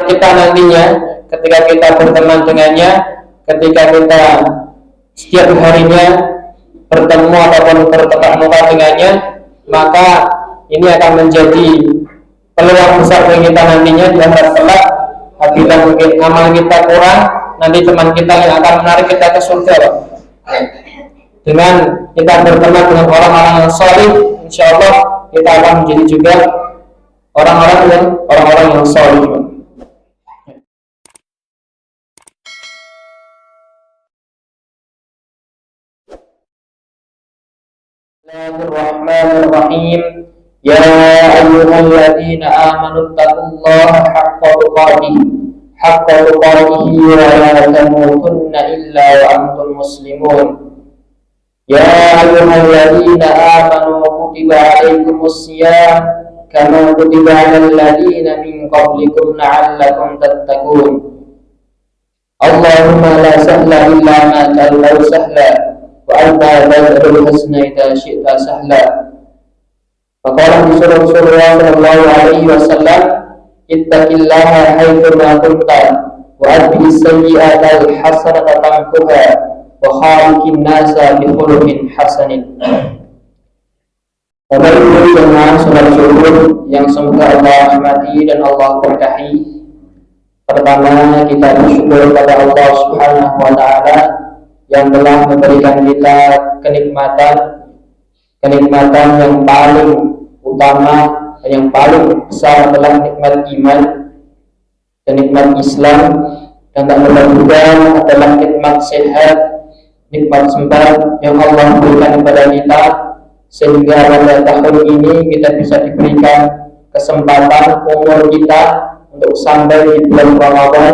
kita nantinya ketika kita berteman dengannya, ketika kita setiap harinya bertemu ataupun bertatap muka dengannya, maka ini akan menjadi peluang besar bagi kita nantinya di akhirat kelak. Apabila mungkin amal kita kurang, nanti teman kita yang akan menarik kita ke surga, Pak. Dengan kita berteman dengan orang-orang yang salih, insya Allah kita akan menjadi juga orang-orang yang salih. Bismillahirrahmanirrahim. Ya ayyuhalladzina amanu taqullaha haqqa tuqatih wa la tamutunna illa wa antum muslimun. Ya ayyuhalladzina amanu kutiba alaikumus shiyam kama kutiba alal ladzina min qablikum la'allakum tattaqun. Allahumma la sahla illa ma ja'altahu sahla wa anta taj'alul husna idza syi'ta sahla. Faqala Rasulullah sallallahu alaihi wasallam, ittaqillaha haitsu ma kunta wa atbi'is sayyi'ata al-hasanata tamhuha wa khaliqin nasa bi khuluqin hasanin. Bapak Ibu jemaah salat zuhur yang semoga Allah rahmati dan Allah berkahi. Pertama, kita bersyukur kepada Allah Subhanahu wa taala yang telah memberikan kita kenikmatan yang paling utama dan yang paling besar adalah nikmat iman dan nikmat Islam, dan tak lupa juga adalah nikmat sehat, nikmat sempat yang Allah berikan kepada kita, sehingga pada tahun ini kita bisa diberikan kesempatan umur kita untuk sampai di bulan Ramadan.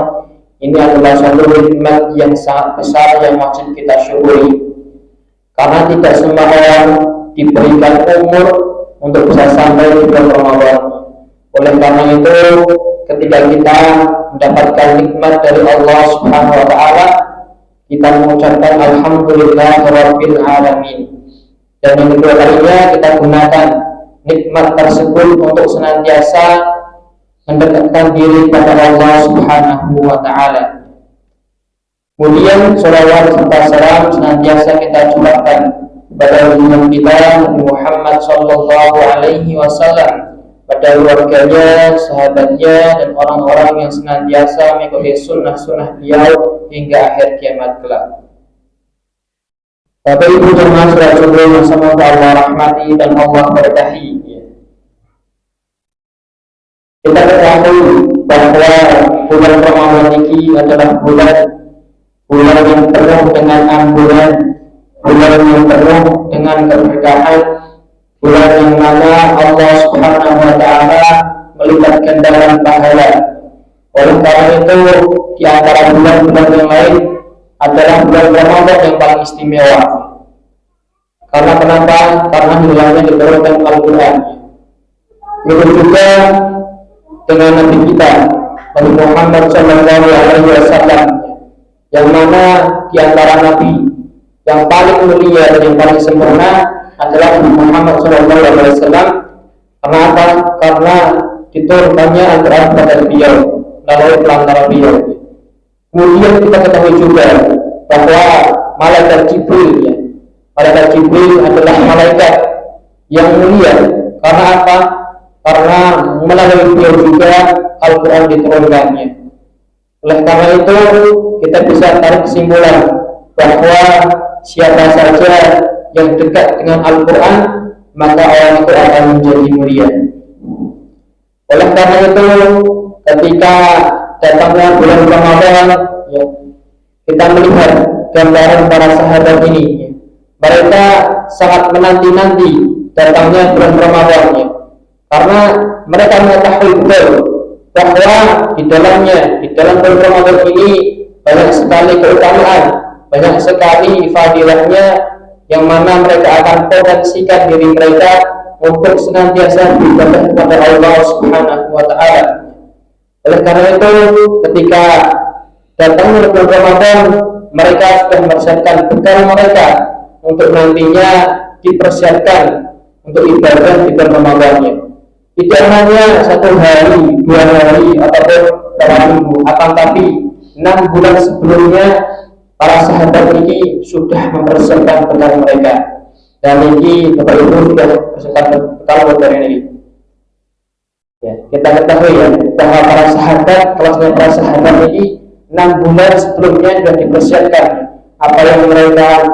Ini adalah suatu nikmat yang sangat besar yang wajib kita syukuri, karena tidak semua orang diberikan umur untuk bisa sampai di bulan Ramadan. Oleh karena itu, ketika kita mendapatkan nikmat dari Allah Subhanahu wa taala, kita mengucapkan alhamdulillahirabbil alamin. Dan yang kedua kalinya, kita gunakan nikmat tersebut untuk senantiasa mendekatkan diri kepada Allah Subhanahu wa taala. Kemudian sholawat serta salam senantiasa kita curahkan pada junjungan kita Nabi Muhammad sallallahu alaihi wasallam, pada keluarganya, sahabatnya, dan orang-orang yang senantiasa mengikuti sunnah-sunnah beliau hingga akhir kiamat kelak. Bapak Ibu jemaah salat zuhur yang semoga Allah rahmati dan Allah berkahi. Kita ketahui bahwa bulan Ramadan ini adalah bulan yang penuh dengan ampunan, bulan yang penuh dengan keberkahan, bulan yang mana Allah Subhanahu wa taala melipat gandakan pahala. Oleh karena itu, di antara bulan-bulan yang lain adalah bulan Ramadan yang paling istimewa. Karena kenapa? Karena hilangnya diturunkan Al-Quran. Itu juga dengan Nabi kita Nabi Muhammad sallallahu alaihi wasallam, yang mana di antara nabi yang paling mulia dan yang paling sempurna adalah Nabi Muhammad sallallahu alaihi wasallam. Kenapa? Karena diturunkannya Al-Quran kepada beliau melalui perantara beliau. Kemudian kita ketahui juga bahwa malaikat Jibril adalah malaikat yang mulia. Karena apa? Karena melalui beliau juga Al-Quran diturunkannya. Oleh karena itu, kita bisa tarik kesimpulan bahwa siapa saja yang dekat dengan Al-Quran, maka orang itu akan menjadi mulia. Oleh karena itu, ketika datangnya bulan Ramadan, kita melihat gambaran para sahabat ini. Mereka sangat menanti-nanti datangnya bulan Ramadan, karena mereka mengetahui betul bahwa di dalam bulan Ramadan ini banyak sekali keutamaan, banyak sekali fadilahnya, yang mana mereka akan potensikan diri mereka untuk senantiasa beribadah kepada Allah Subhanahu wa taala. Oleh karena itu, ketika datangnya bulan Ramadan, mereka sudah mempersiapkan bekal mereka untuk nantinya dipersiapkan untuk ibadah di bulan Ramadan. Tidak hanya 1 hari, 2 hari, ataupun berapa minggu, akan tapi 6 bulan sebelumnya para sahabat ini sudah mempersiapkan bekal mereka. Dan ini Bapak Ibu sudah mempersiapkan bekal buat ini. Ya, kita ketahui ya bahwa para sahabat, kelasnya para sahabat ini 6 bulan sebelumnya sudah dipersiapkan apa yang mereka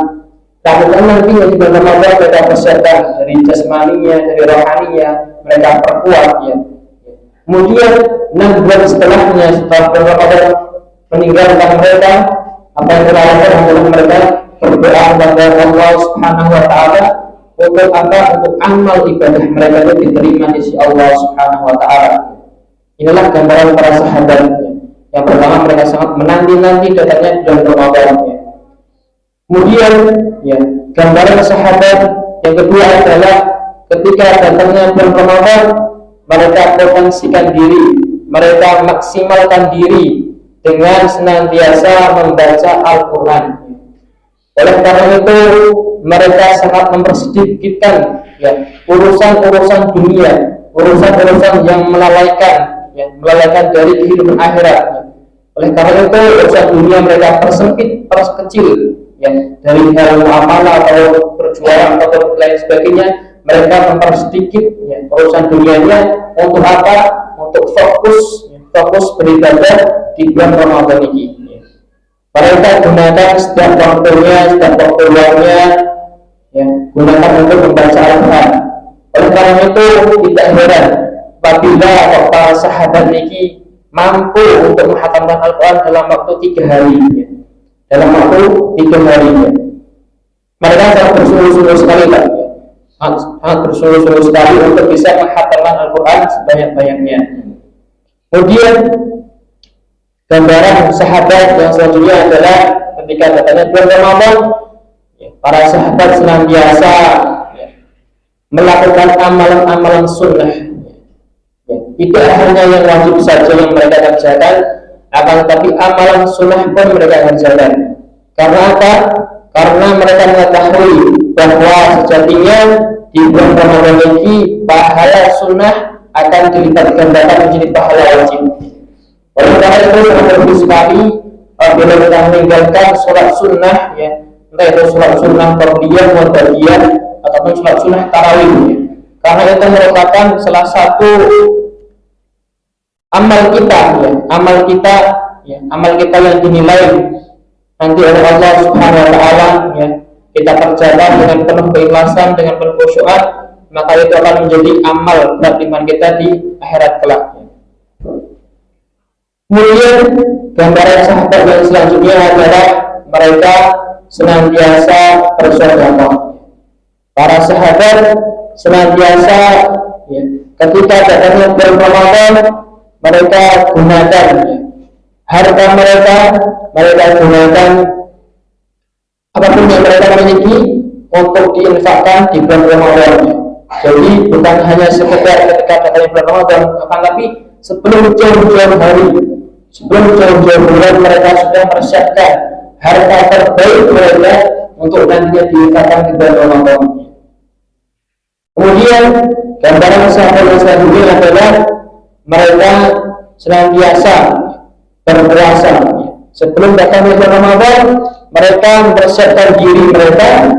lakukan nanti di bulan Ramadan. Mereka persiapkan dari jasmaninya, dari rohaninya, mereka perkuat ya. Kemudian 6 bulan setelahnya, setelah bulan Ramadan meninggalkan mereka, apa yang dilakukan adalah mereka berdoa kepada Allah Subhanahu wa taala untuk apa? Untuk amal ibadah mereka itu diterima di sisi Allah Subhanahu wa taala. Inilah gambaran para sahabat. Yang pertama, mereka sangat menanti-nanti datangnya bulan Ramadan. Kemudian ya, gambaran sahabat yang kedua adalah ketika datangnya bulan Ramadan, mereka potensikan diri, mereka maksimalkan diri dengan senantiasa membaca Al-Quran. Oleh karena itu mereka sangat mempersedikitkan ya urusan-urusan dunia, urusan-urusan yang melalaikan dari kehidupan akhirat. Oleh karena itu urusan dunia mereka persempit, perkecil ya, dari hal muamalah atau perjualan atau lain sebagainya. Mereka mempersedikit ya, urusan dunianya untuk apa? Untuk fokus beribadah di bulan Ramadan ini. Mereka gunakan setiap waktunya, setiap waktu luangnya ya, gunakan untuk membaca Al-Quran. Oleh karena itu tidak heran apabila para sahabat ini mampu untuk menghatamkan Al-Quran dalam waktu 3 hari ya. Dalam waktu 3 hari ya. Mereka sangat bersungguh-sungguh sekali ya. Sangat bersungguh-sungguh sekali untuk bisa menghatamkan Al-Quran sebanyak-banyaknya. Kemudian gambaran sahabat yang selanjutnya adalah ketika datangnya bulan Ramadan, para sahabat senantiasa melakukan amalan-amalan sunnah. Tidak hanya yang wajib saja yang mereka kerjakan, akan tetapi amalan sunnah pun mereka kerjakan. Karena apa? Karena mereka mengetahui bahwa sejatinya di bulan Ramadan ini pahala sunnah akan dilipat gandakan menjadi pahala wajib. Oleh karena itu sangat penting sekali apabila kita meninggalkan sholat sunnah ya, entah itu sholat sunnah fardhiyah, mu'tadiyah ataupun sholat sunnah tarawih ya. Karena itu merupakan salah satu amal kita ya, amal kita yang dinilai nanti oleh Allah Subhanahu wa taala ya. Kita kerjakan dengan penuh keikhlasan, dengan penuh khusyuan, maka itu akan menjadi amal berat iman kita di akhirat kelak. Kemudian gambaran sahabat yang selanjutnya adalah mereka senantiasa bersedekah. Para sahabat senantiasa ya, ketika datangnya bulan Ramadan, mereka gunakan ya, harta mereka gunakan apapun yang mereka miliki untuk diinfakkan di bulan Ramadan. Jadi bukan hanya sekedar ketika datangnya bulan Ramadan, akan tapi sebelum jauh-jauh hari, sebelum jauh-jauh bulan mereka sudah mempersiapkan harta terbaik mereka untuk nantinya diinfakkan di bulan Ramadan. Kemudian gambaran sahabat yang selanjutnya adalah mereka senantiasa berpuasa. Sebelum datangnya bulan Ramadan, mereka mempersiapkan diri mereka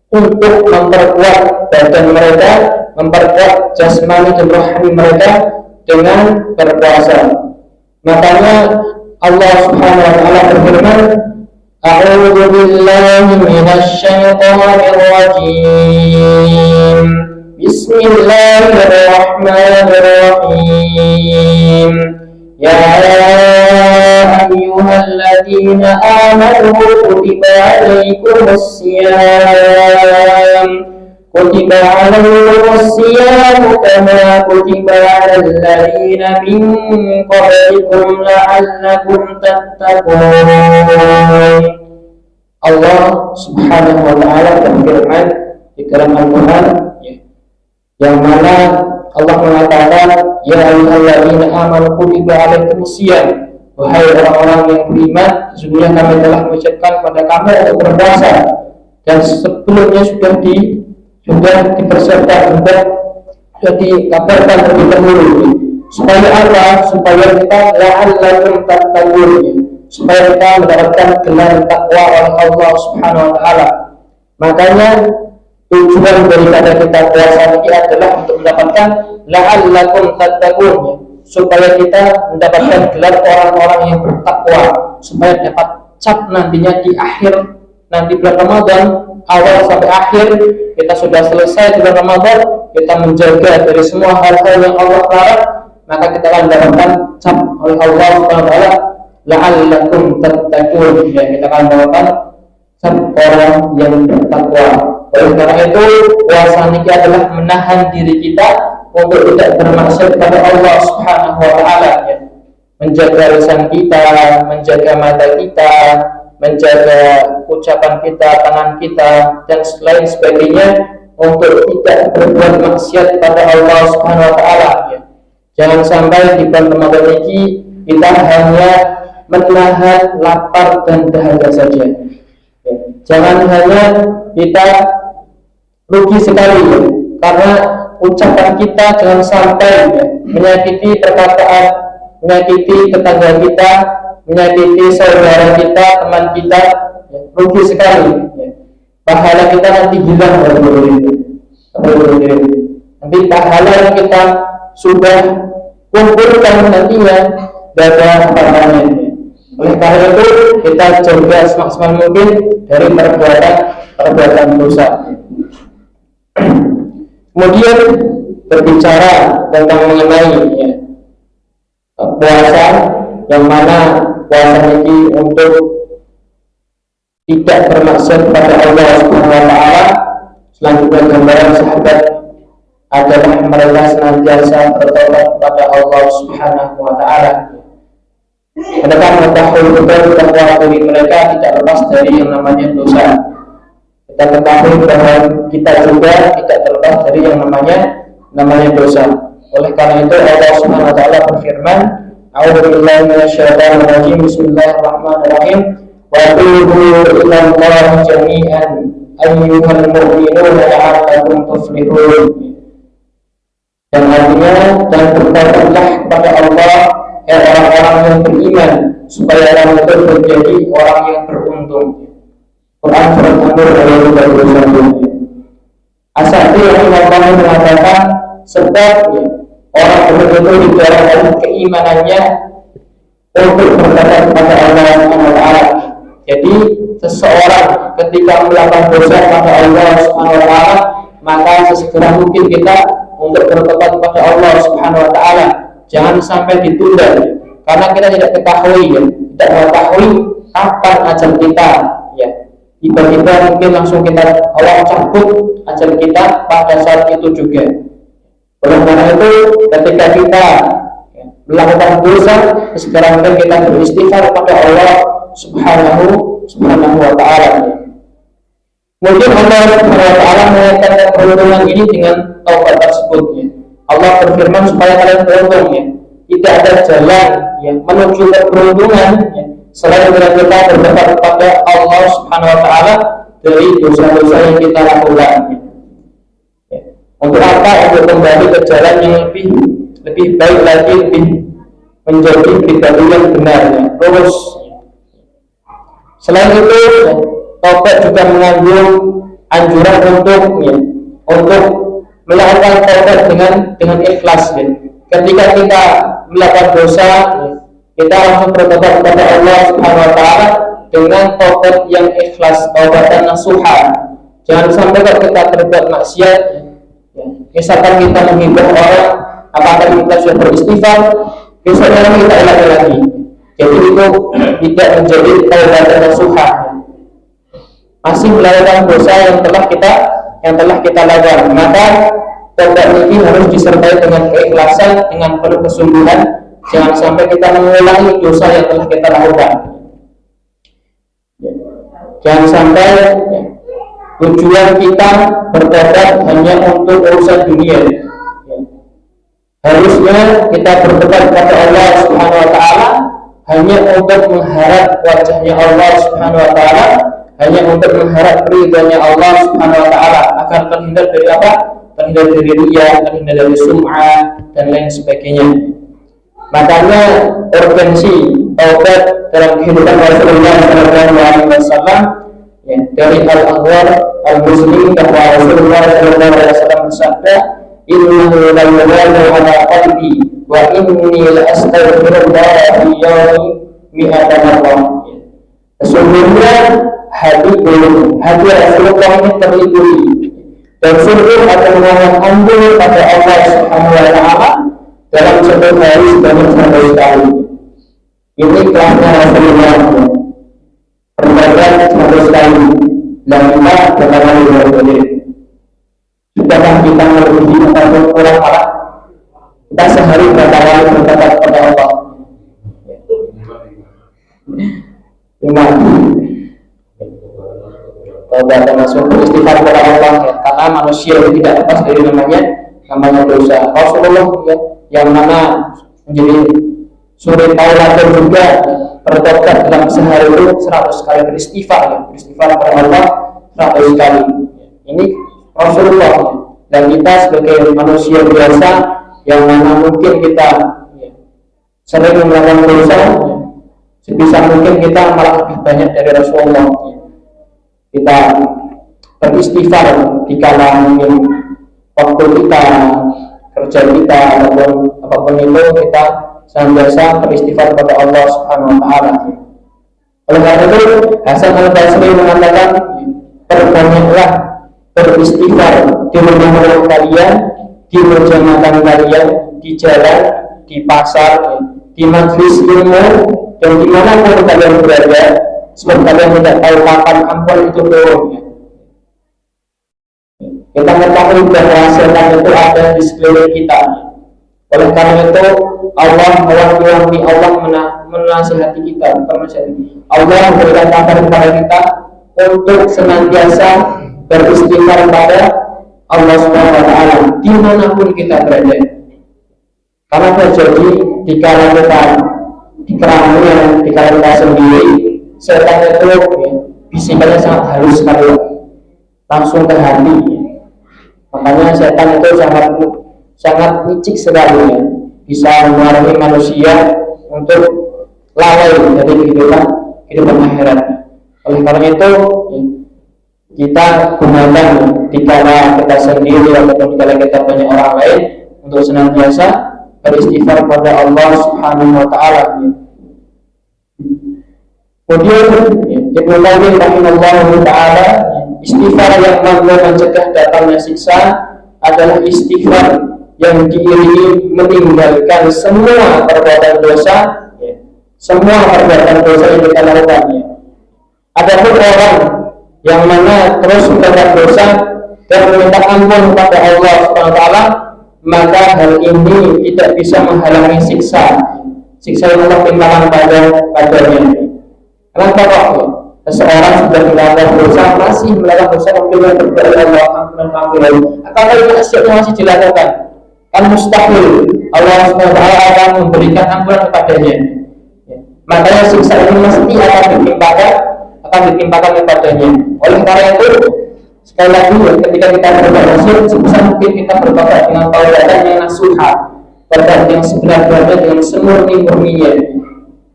untuk memperkuat badan mereka, memperkuat jasmani dan rohani mereka dengan berpuasa. Makanya Allah Subhanahu wa taala berfirman, A'udzu billahi minasy syaithanir rajim. Bismillahirrahmanirrahim. Ya ayyuhalladzina amanu kutiba alaikumus syiyam kama kutiba alal ladzina min qablikum la'allakum tattaqun. Allah Subhanahu wa taala berfirman di dalam Al-Qur'an yang mana Allah mengatakan, ya ayyuhalladzina amanu kutiba alaikumus syiyam, wahai orang-orang yang beriman, sesungguhnya kami telah mengucapkan kepada kamu untuk berpuasa, dan sebelumnya sudah dipersiapkan, sudah dikabarkan terlebih dahulu, Supaya apa? Supaya kita la'allakum tattaqun, supaya kita mendapatkan gelar takwa oleh Allah Subhanahu wa taala. Makanya tujuan daripada kita puasa ini adalah untuk mendapatkan la'allakum tattaqun, supaya kita mendapatkan gelar orang-orang yang bertakwa, supaya dapat cap nantinya di akhir nanti bulan Ramadan, awal sampai akhir kita sudah selesai bulan Ramadan, kita menjaga dari semua hal-hal yang Allah larang, maka kita akan mendapatkan cap oleh Allah Subhanahu wa taala la'allakum tattaqun, ya, kita akan mendapatkan cap orang yang bertakwa. Oleh karena itu puasa ini adalah menahan diri kita untuk tidak bermaksiat kepada Allah Subhanahu wa taala, ya. Menjaga lisan kita, menjaga mata kita, menjaga ucapan kita, tangan kita, dan lain sebagainya untuk tidak berbuat maksiat kepada Allah Subhanahu wa taala, ya. Jangan sampai di bulan Ramadan ini kita hanya menahan lapar dan dahaga saja, ya. Jangan hanya kita rugi sekali, ya, karena ucapan kita jangan sampai, ya, menyakiti perkataan, menyakiti tetangga kita, menyakiti saudara kita, teman kita, ya, rugi sekali, ya. Pahala kita nanti hilang nanti pahala yang kita sudah kumpulkan nantinya dari pahalanya, ya. Oleh karena itu kita jaga semaksimal mungkin dari perbuatan dosa. Kemudian berbicara tentang mengenai, ya, puasa, yang mana puasa ini untuk tidak bermaksud kepada Allah Subhanahu wa taala. Selanjutnya gambaran sahabat adalah mereka senantiasa bertobat kepada Allah Subhanahu wa taala. Mereka mengetahui betul bahwa diri mereka tidak lepas dari yang namanya dosa. Kita ketahui bahwa kita juga tidak terlepas dari yang namanya dosa. Oleh karena itu Allah Subhanahu wa taala berfirman, A'udzubillahi minasyaitonir rajim. Bismillahirrahmanirrahim. Wa tubu ilallahi jami'an ayyuhal mu'minuna la'allakum tuflihun. Dan artinya, dan bertobatlah kepada Allah orang-orang yang beriman, supaya orang itu menjadi orang yang beruntung. Quran surat An-Nur ayat 21. Asal yang mengatakan sebab, ya, orang betul-betul di dalam keimanannya untuk bertobat kepada Allah Subhanahu wa taala. Jadi seseorang ketika melakukan dosa kepada Allah Subhanahu wa taala, maka sesegera mungkin kita untuk bertobat kepada Allah Subhanahu wa taala. Jangan sampai ditunda, ya. Karena kita tidak ketahui, ya, tidak mengetahui kapan ajal kita, ya. Tiba-tiba mungkin langsung kita Allah cabut ajal kita pada saat itu juga. Oleh karena itu ketika kita, ya, melakukan dosa, sekarang kita beristighfar kepada Allah Subhanahu wa taala. Mungkin Allah Subhanahu wa taala mengatakan peruntungan ini dengan taubat tersebut, ya. Allah berfirman supaya kalian beruntung, ya. Tidak ada jalan, ya, menuju keberuntungan, ya, selain dengan kita bertobat kepada Allah Subhanahu wa taala dari dosa-dosa yang kita lakukan, ya. Untuk apa? Untuk kembali ke jalan yang lebih baik lagi, lebih menjadi pribadi yang benar, ya, lurus. Selain itu, ya, taubat juga mengandung anjuran untuk, ya, untuk melakukan taubat dengan ikhlas, ya. Ketika kita melakukan dosa, ya, kita langsung bertobat kepada Allah Subhanahu wa taala dengan taubat yang ikhlas, taubatan nasuha. Jangan sampai kalau kita berbuat maksiat, ya, misalkan kita menghibur orang, apakah kita sudah beristighfar, besoknya kita ulangi lagi. Jadi itu tidak menjadi taubatan nasuha. Masih melakukan dosa yang telah kita lakukan. Maka taubat ini harus disertai dengan keikhlasan, dengan penuh kesungguhan. Jangan sampai kita mengulangi dosa yang telah kita lakukan. Jangan sampai, ya, tujuan kita bertobat hanya untuk urusan dunia, ya. Harusnya kita bertobat kepada Allah Subhanahu wa taala hanya untuk mengharap wajahnya Allah Subhanahu wa taala, hanya untuk mengharap ridhonya Allah Subhanahu wa taala, agar terhindar dari apa? Terhindar dari riya, terhindar dari sum'ah dan lain sebagainya. Makanya urgensi taubat dalam kehidupan Rasulullah SAW, ya, dari al-akhbar al-muslim bahwa Rasulullah SAW bersabda, innahu la yughanu ala qalbi wa inni la astaghfirullah fi yawmi mi'ata marrah. Sesungguhnya hati Rasulullah ini terlindungi dan sungguh akan memohon ampun pada Allah Subhanahu wa Ta'ala dalam satu hari sebanyak 100 kali. Ini kelasnya Rasulullah, berbagai 100 kali, dan kita berkali kali. Sudahkah kita melebihi atau kurang parah? Kita sehari berapa kali berkata kepada Allah? 5. Kalau termasuk beristighfar kepada Allah, ya, karena manusia itu tidak lepas dari namanya dosa. Rasulullah, ya, yang mana menjadi suri tauladan juga, bertobat dalam sehari itu 100 kali beristighfar, ya, beristighfar kepada Allah 100 kali. Ini Rasulullah, ya. Dan kita sebagai manusia biasa yang mana mungkin kita, ya, sering melakukan dosa, ya, sebisa mungkin kita malah lebih banyak dari Rasulullah, ya. Kita beristighfar di kala mungkin waktu kita, kerja kita, ataupun apapun itu, kita senantiasa beristighfar kepada Allah Subhanahu wa Ta'ala. Oleh karena itu, Hasan Al-Basri mengatakan, perbanyaklah beristighfar di rumah kalian, di meja makan kalian, di jalan, di pasar, di majelis ilmu, dan dimanapun kalian berada, sebab kalian tidak tahu kapan ampun itu turunnya. Kita mengetahui bahwa setan itu ada di sekeliling kita. Oleh karena itu Allah mewanti-wanti, Allah menasihati kita, Allah memberikan kabar kepada kita untuk senantiasa beristighfar kepada Allah Subhanahu wa Ta'ala dimanapun kita berada. Karena terjadi di kala kita di keramaian, di kala kita sendiri, setan itu, ya, bisikannya sangat halus sekali, langsung ke hati. Makanya setan itu sangat licik sekali, ya, bisa mengaruhi manusia untuk lalai dari kehidupan akhirat. Oleh karena itu, ya, kita gunakan di kala kita sendiri ataupun di kala kita banyak orang lain untuk senantiasa beristighfar kepada Allah Subhanahu wa Ta'ala. Kemudian Ibnu Qayyim rahimahullah ta'ala, istighfar yang mampu mencegah datangnya siksa adalah istighfar yang diiringi meninggalkan semua perbuatan dosa, semua perbuatan dosa yang kita lakukan. Adapun orang yang mana terus berbuat dosa dan meminta ampun kepada Allah Subhanahu wa Ta'ala, maka hal ini tidak bisa menghalangi siksa yang Allah timpakan padanya. Kenapa kok seseorang sudah melakukan dosa, masih melakukan dosa kemudian berdoa Allah ampunan, apakah itu asyiknya masih dilakukan? Kan mustahil Allah SWT akan memberikan ampunan kepadanya. Makanya siksa ini mesti akan ditimpakan kepadanya. Oleh karena itu, sekali lagi, ketika kita berbuat dosa, sebisa mungkin kita bertobat dengan taubatan yang nasuha, bertobat yang sebenar-benarnya dengan semurni-murninya.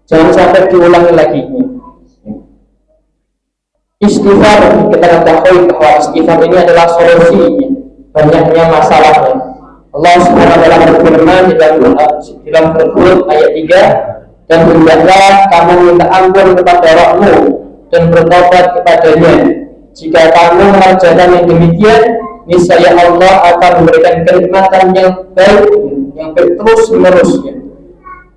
Jangan sampai diulangi lagi. Istighfar, kita ketahui bahwa istighfar ini adalah solusi banyaknya masalahnya. Allah Subhanahu wa Ta'ala berfirman di dalam Al-Qur'an ayat 3, dan hendaklah kamu minta ampun kepada Rabbmu dan bertobat kepadanya. Jika kamu mengerjakan yang demikian, niscaya Allah akan memberikan kenikmatan yang baik terus menerus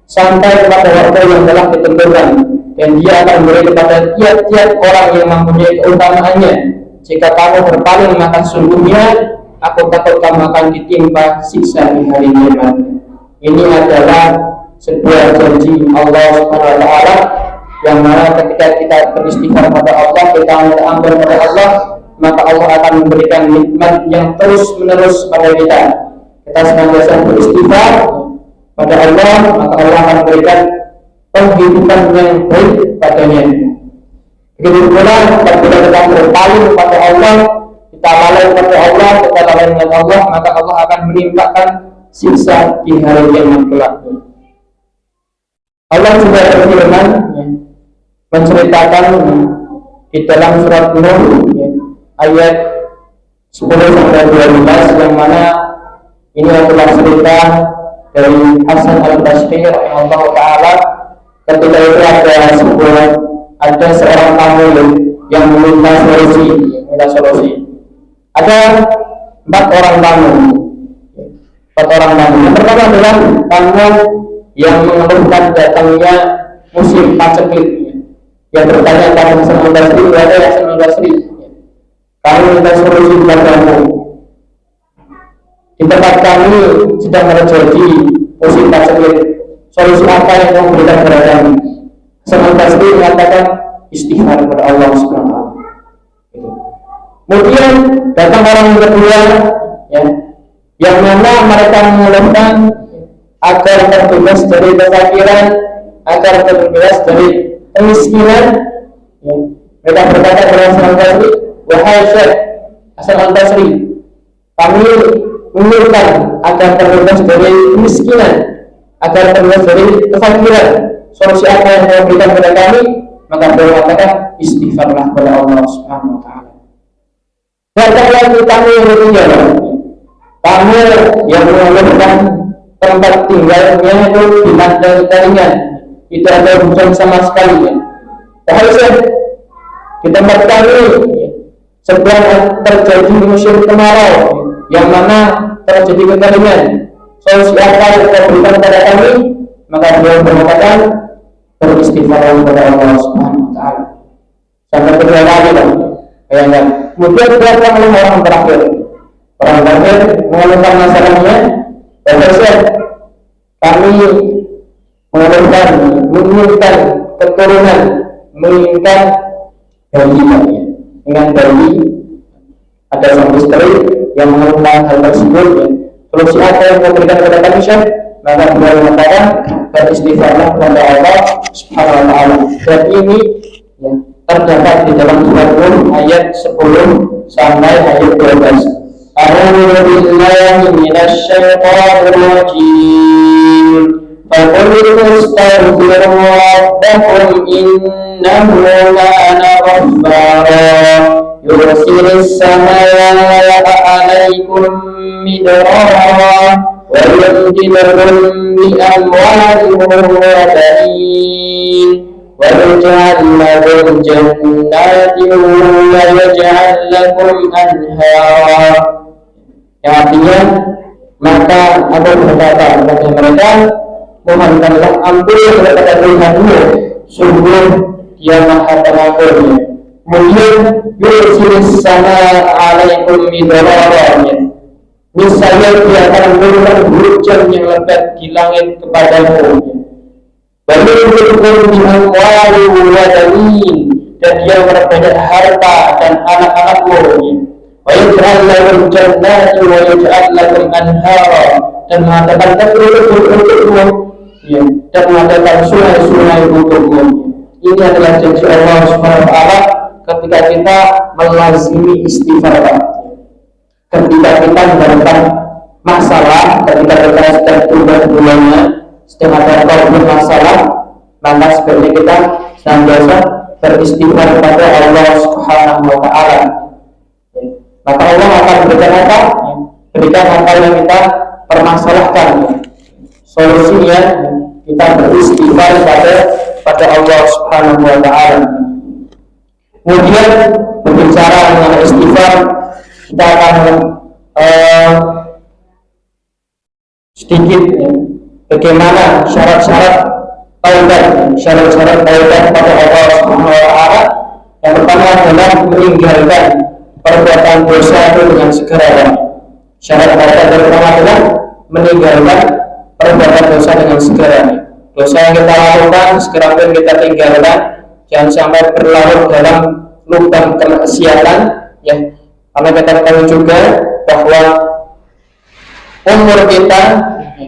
sampai kepada waktu yang telah ditentukan. Dan dia akan memberi kepada tiap-tiap orang yang mempunyai keutamaannya. Jika kamu berpaling, maka sungguhnya aku takut kamu akan ditimpa siksa di hari kiamat. Ini adalah sebuah janji Allah Subhanahu wa Ta'ala, yang mana ketika kita beristighfar kepada Allah, kita minta ampun kepada Allah, maka Allah akan memberikan nikmat yang terus menerus pada kita. Kita senantiasa beristighfar pada Allah, maka Allah akan memberikan penghidupan yang baik padanya. Begitu pula apabila kita berpaling kepada Allah, kita lalai kepada Allah, kita lalai dengan Allah, maka Allah akan menimpakan siksa di hari kiamat kelak. Allah juga berfirman menceritakan di dalam surat Nur ayat 10 sampai 12 yang mana ini adalah cerita dari Hasan al-Basri rahimahullah taala. Ketika itu ada seorang tamu yang meminta solusi. Ada 4 orang tamu. Yang pertama adalah tamu yang mengeluhkan datangnya musim paceklik. Yang bertanya kepada Hasan al-Basri, "Wahai Hasan al-Basri, kami minta solusi kepadamu. Di tempat kami sedang terjadi musim paceklik. Solusi apa yang kamu berikan kepada kami?" Hasan al-Basri mengatakan istighfar kepada Allah Subhanahu wa taala. Kemudian datang orang yang kedua, yang mana mereka mengeluhkan agar terbebas dari kefakiran, agar terbebas dari kemiskinan. Mereka berkata kepada Hasan al-Basri, "Wahai Syekh Hasan al-Basri, kami menginginkan agar terbebas dari kemiskinan, agar terbebas dari kefakiran. Solusi apa yang kamu berikan kepada kami?" Maka beliau mengatakan istighfarlah kepada Allah Subhanahu wa taala. Datang lagi tamu yang ketiga, tamu yang mengeluhkan tempat tinggalnya itu di ladang keringan, tidak ada hujan sama sekali. Wahai Syekh, di tempat kami sedang terjadi musim kemarau yang mana terjadi kekeringan. Solusi apa yang kau berikan kepada kami? Maka beliau mengatakan beristighfar kepada Allah Subhanahu wa taala. Sampai kedua kali bayangkan. Kemudian datang orang terakhir. Orang terakhir mengeluhkan masalahnya, "Wahai Syekh, kami menginginkan keturunan, menginginkan bayi. Dengan bayi ada sang istri yang mengeluhkan hal tersebut. Solusi apa yang kau berikan kepada kami, Syekh?" Maka beliau mengatakan beristighfarlah kepada Allah Subhanahu wa taala. Dan ini terdapat di dalam surat Nur ayat 10 sampai ayat 12. A'udzu billahi minasy syaithanir rajim. Faqul astaghfiru rabbakum innahu kana ghaffara yursilis samaa'a 'alaikum midrara ويمددكم بأموال وبنين ويجعل لكم جنات ويجعل لكم أنهارا. Yang artinya, maka aku berkata kepada mereka, mohonkanlah ampun kepada Tuhanmu, sungguh Dia Maha Pengampun. Kemudian yursilis samaa'a 'alaikum midrara, niscaya Dia akan memberikan hujan yang lebat di langit kepadamu. Dan Dia memperbanyak harta dan anak-anakmu. وَيَجْعَلْ لَكُمْ جَنَّاتٍ وَيَجْعَلْ لَكُمْ أَنْهَارًا, dan mengatakan kebun-kebun untukmu, dan mengatakan sungai-sungai untukmu. Ini adalah janji Allah Subhanahu wa taala ketika kita melazimi istighfar. Ketika kita mendapatkan masalah, ketika kita sedang berbulan-bulannya, sedang ada problem masalah, maka sebaiknya kita senantiasa beristighfar kepada Allah Subhanahu wa taala. Maka Allah akan berikan apa? Berikan apa yang kita permasalahkan. Solusinya kita beristighfar pada Allah Subhanahu wa taala. Kemudian berbicara mengenai istighfar, kita akan sedikit bagaimana syarat-syarat taubat pada Allah Subhanahu wa taala. Yang pertama adalah meninggalkan perbuatan dosa itu dengan segera. Syarat taubat pertama adalah meninggalkan perbuatan dosa dengan segera. Dosa yang kita lakukan segera pun kita tinggalkan, jangan sampai berlarut dalam lubang kemaksiatan, karena kita tahu juga bahwa umur kita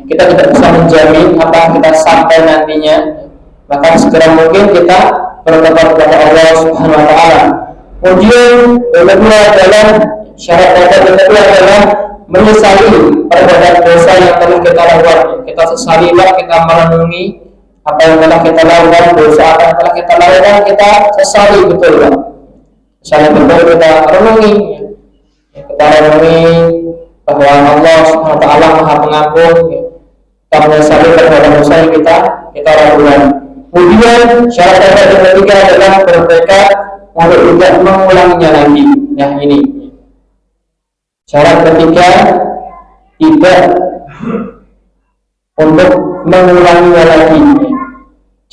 tidak bisa menjamin apa kita sampai nantinya. Maka segera mungkin kita bertobat kepada Allah Subhanahu wa taala. Kemudian yang kedua adalah syarat yang kedua adalah menyesali perbuatan dosa yang telah kita lakukan. Kita sesalilah, kita merenungi apa yang telah kita lakukan, dosa apa yang telah kita lakukan, kita sesali betul Pak. Sesali betul, kita renungi ya, kita renungi bahwa Allah Subhanahu wa taala Maha Pengampun ya. Kita menyesali terhadap dosa yang kita lakukan. Kemudian syarat yang ketiga adalah bertekad untuk tidak mengulanginya lagi. Nah ini syarat ketiga, tidak untuk mengulanginya lagi.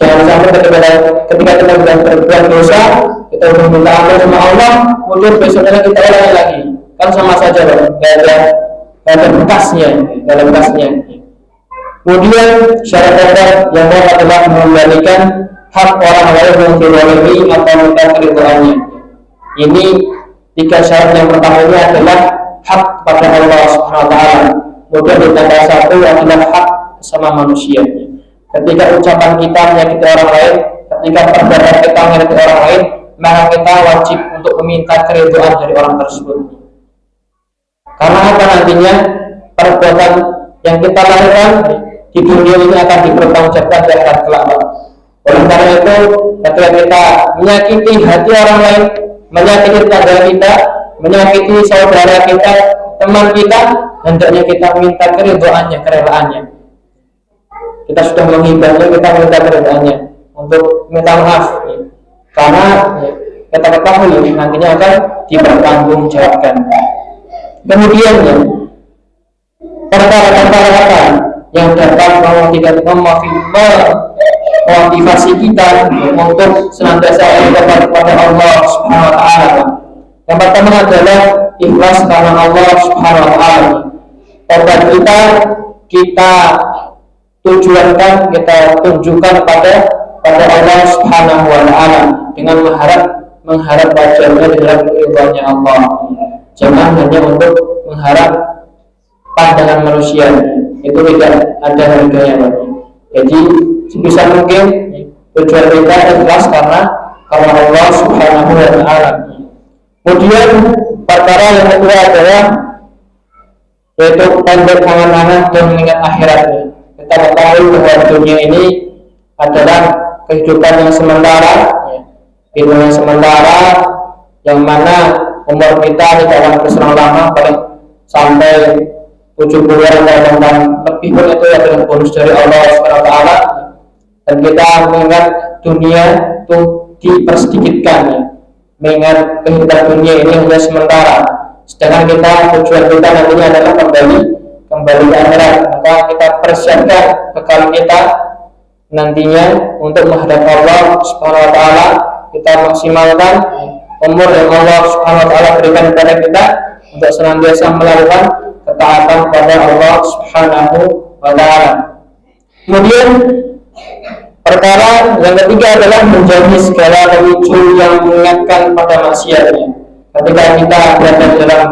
Jangan sampai ketika kita sudah berbuat dosa, kita meminta ampun sama Allah, kemudian besoknya kita ulangi lagi. Kan sama saja loh, nggak ada bekasnya, nggak ada bekasnya. Kemudian syarat yang kedua adalah mengembalikan hak orang lain yang dizalimi atau minta keridhaannya. Ini tiga syarat. Yang pertama ini adalah hak kepada Allah Subhanahu wa taala. Kemudian ditambah satu adalah hak sama manusia. Ketika ucapan kita menyakiti orang lain, ketika perbuatan kita menyakiti orang lain, maka kita wajib untuk meminta keridhaan dari orang tersebut. Karena apa, nantinya perbuatan yang kita lakukan di dunia ini akan dipertanggungjawabkan di akhirat kelak. Oleh karena itu, ketika kita menyakiti hati orang lain, menyakiti tetangga kita, menyakiti saudara kita, teman kita, hendaknya kita minta keridhaannya, kerelaannya. Kita sudah menghibahnya, kita minta keridhaannya untuk minta maaf ya. Karena ya, kita ketahui nantinya akan dipertanggungjawabkan. Kemudian ya, perkara-perkara yang dapat memotivasi kita untuk senantiasa bertobat kepada Allah Subhanahu wa taala. Yang pertama adalah ikhlas karena Allah Subhanahu wa taala. Tobat kita tujuankan, kita tunjukkan pada Allah Subhanahu wa taala dengan mengharap wajahnya dengan keridhaannya Allah. Jangan hanya untuk mengharap pandangan manusia, itu tidak ada harganya Pak. Jadi sebisa mungkin tujuan kita ikhlas karena Allah Subhanahu wa taala. Kemudian perkara yang kedua adalah yaitu pendek angan-angan dan mengingat akhiratnya. Kita ketahui bahwa dunia ini adalah kehidupan yang sementara, kehidupan yang sementara yang mana umur kita tidak akan berselang lama, paling sampai 70-an atau bahkan lebih pun itu adalah bonus dari Allah Subhanahu wa taala. Dan kita mengingat dunia itu dipersedikitkan ya. Mengingat kehidupan dunia ini hanya sementara. Sedangkan tujuan kita nantinya adalah kembali ke akhirat. Maka kita persiapkan bekal kita nantinya untuk menghadap Allah Subhanahu wa taala. Kita maksimalkan umur yang Allah Subhanahu wa taala berikan kepada kita untuk senantiasa melakukan ketaatan kepada Allah Subhanahu wa taala. Kemudian perkara yang ketiga adalah menjauhi segala pemicu yang mengingatkan pada maksiatnya. Ketika kita berada dalam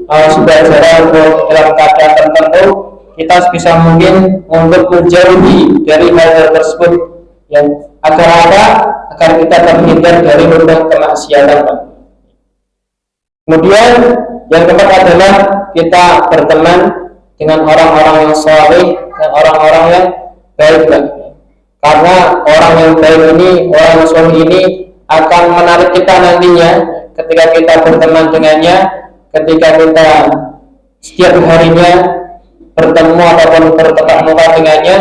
sebuah jalan atau dalam keadaan tertentu, kita sebisa mungkin untuk menjauhi dari hal tersebut yang agar kita terhindar dari berbagai kemaksiatan. Kemudian yang keempat adalah kita berteman dengan orang-orang yang saleh dan orang-orang yang baik. Karena orang yang baik ini, orang yang saleh ini akan menarik kita nantinya ketika kita berteman dengannya, ketika kita setiap harinya bertemu ataupun bertatap muka dengannya,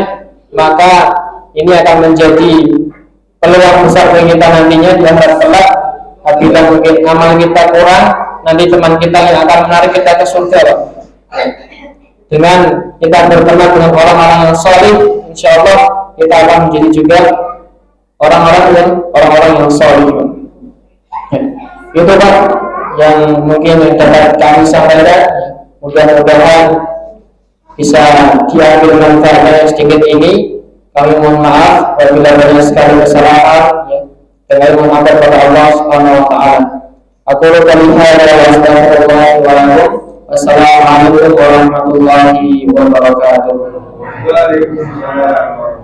maka ini akan menjadi peluang besar bagi kita nantinya di akhirat kelak. Apabila mungkin amal kita kurang, nanti teman kita yang akan menarik kita ke surga. Dengan kita berteman dengan orang-orang yang saleh, insya Allah kita akan menjadi juga orang-orang yang saleh. Itu Pak yang mungkin dapat kami sampaikan. Mudah-mudahan bisa diambil manfaatnya sedikit ini. Kami mohon maaf apabila banyak sekali kesalahan dan mohon maaf kepada Allah Subhanahu wa taala. Aku qouli hadza wa astaghfirullah wa lakum. Wassalamualaikum warahmatullahi wabarakatuh. Waalaikumsalam warahmatullahi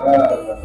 wabarakatuh.